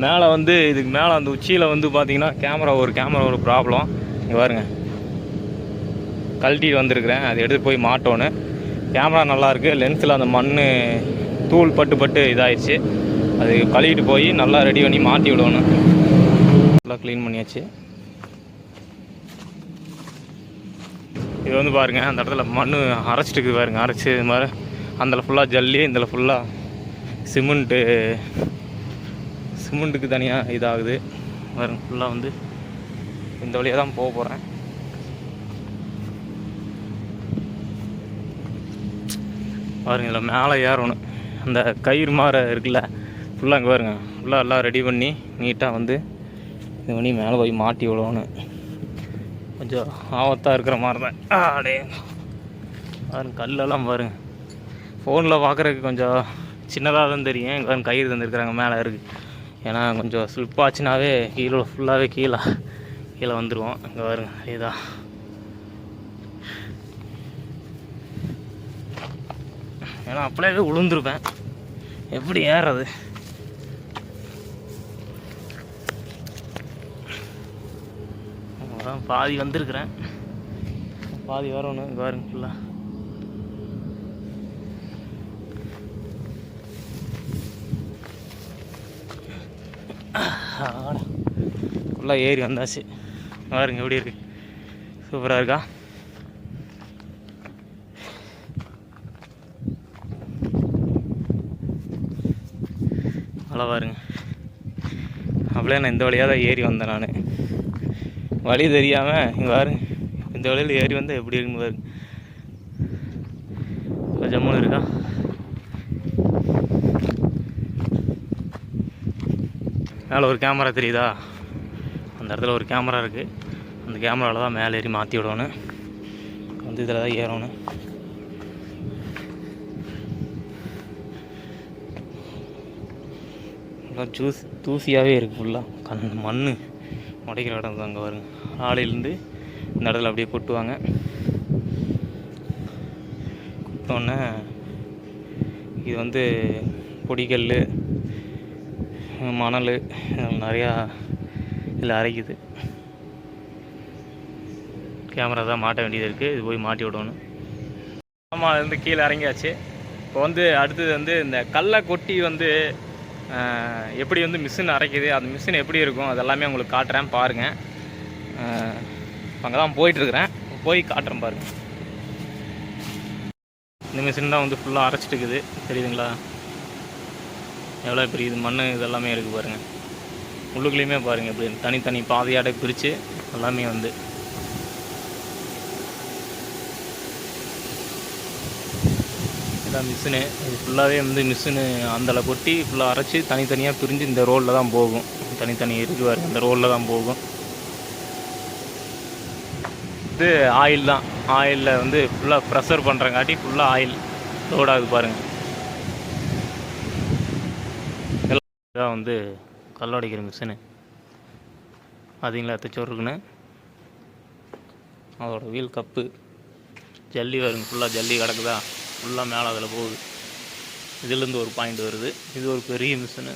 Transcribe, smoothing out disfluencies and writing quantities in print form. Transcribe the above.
மேலே வந்து இதுக்கு மேலே அந்த உச்சியில் வந்து பார்த்தீங்கன்னா கேமரா ஒரு ப்ராப்ளம். இங்கே பாருங்க, கழட்டிட்டு வந்திருக்கிறேன். அதை எடுத்து போய் மாட்டோன்னு. கேமரா நல்லாயிருக்கு, லென்ஸில் அந்த மண் தூள் பட்டு இதாகிடுச்சு. அது கழுவிட்டு போய் நல்லா ரெடி பண்ணி மாட்டி விடணும். நல்லா க்ளீன் பண்ணியாச்சு. இது வந்து பாருங்கள், அந்த இடத்துல மண் அரைச்சிட்டு இருக்குது பாருங்கள். அரைச்சி இது மாதிரி அதில் ஃபுல்லாக ஜல்லி, இதில் ஃபுல்லாக சிமெண்ட்டுக்கு தனியாக இதாகுது பாருங்க. ஃபுல்லாக வந்து இந்த வழியாக தான் போக போகிறேன். பாருங்க, இதில் மேலே ஏறணும். அந்த கயிறு மாதிரி இருக்குல்ல, ஃபுல்லாக அங்கே பாருங்க, ஃபுல்லாக எல்லாம் ரெடி பண்ணி நீட்டாக வந்து இது பண்ணி மேலே போய் மாட்டி விடணும். கொஞ்சம் ஆபத்தாக இருக்கிற மாதிரி தான். அப்படியே பாருங்க, கல்லெல்லாம் பாருங்க. ஃபோனில் பார்க்குறதுக்கு கொஞ்சம் சின்னதாக தான் தெரியும். இங்கே கயிறு தந்துருக்குறாங்க, மேலே இருக்குது. ஏன்னா கொஞ்சம் ஸ்லிப் ஆச்சுனாவே ஃபுல்லாகவே கீழே வந்துடுவோம். இங்கே பாருங்க, இதா ஏன்னா அப்படியே விழுந்துருப்பேன். எப்படி ஏறுறது? பாதி வந்திருக்கிறேன், பாதி வரணும். இங்கே பாருங்க, ஃபுல்லாக ஃபுல்லாக ஏறி வந்தாச்சு. பாருங்க எப்படி இருக்கு, சூப்பராக இருக்கா? நல்லா பாருங்க. அப்படியே நான் இந்த வழியாக தான் ஏறி வந்தேன். நான் வழி தெரியாமல் இங்கே பாருங்க, இந்த வழியில் ஏறி வந்தால் எப்படி இருக்குன்னு பாருங்க. ஜம்முன்னு இருக்கா? மேலே ஒரு கேமரா தெரியுதா? அந்த இடத்துல ஒரு கேமரா இருக்குது. அந்த கேமராவில் தான் மேலே ஏறி மாற்றி விடணும். வந்து இதில் தான் ஏறணும். தூசியாகவே இருக்குது ஃபுல்லாக. மண் உடைக்கிற இடம் தான். அங்கே வருங்க, ஆலையிலேருந்து இந்த இடத்துல அப்படியே கொட்டுவாங்க. கொட்டோன்னே இது வந்து பொடிக்கல், மணல் நிறையா இதில் அரைக்குது. கேமரா தான் மாட்ட வேண்டியது இருக்குது. இது போய் மாட்டி விடணும். ஆமாம், அதுலேருந்து கீழே இறங்கியாச்சு. இப்போ வந்து அடுத்தது வந்து இந்த கல்லை கொட்டி வந்து எப்படி வந்து மிஷின் அரைக்குது, அந்த மிஷின் எப்படி இருக்கும், அதெல்லாமே உங்களுக்கு காட்டுறேன் பாருங்கள். அங்கே தான் போயிட்டுருக்குறேன், போய் காட்டுறேன் பாருங்கள். இந்த மிஷின் தான் வந்து ஃபுல்லாக அரைச்சிட்டு இருக்குது, தெரியுதுங்களா? எவ்வளோ பெரிய இது மண் இதெல்லாமே இருக்குது பாருங்கள். உள்ளுக்குள்ளேயுமே பாருங்கள், எப்படி தனித்தனி பாதையாட பிரித்து எல்லாமே வந்து இதான் மிஷினு. இது ஃபுல்லாகவே வந்து மிஷினு அந்தளவு கொட்டி ஃபுல்லாக அரைச்சி தனித்தனியாக பிரிஞ்சு இந்த ரோலில் தான் போகும். தனித்தனி இருக்குது பாருங்க, இந்த ரோலில் தான் போகும். இது ஆயில் தான். ஆயிலில் வந்து ஃபுல்லாக ப்ரெஷர் பண்ணுறங்காட்டி ஃபுல்லாக ஆயில் லோடாகுது பாருங்கள். இதான் வந்து கல்லடைக்கிற மிஷினு. பார்த்தீங்களா, தைச்சோருக்குன்னு அதோட வீல் கப்பு ஜல்லி வருங்க. ஃபுல்லாக ஜல்லி கிடக்குதா, ஃபுல்லாக மேலே அதில் போகுது. இதுலேருந்து ஒரு பாயிண்ட் வருது. இது ஒரு பெரிய மிஷினு.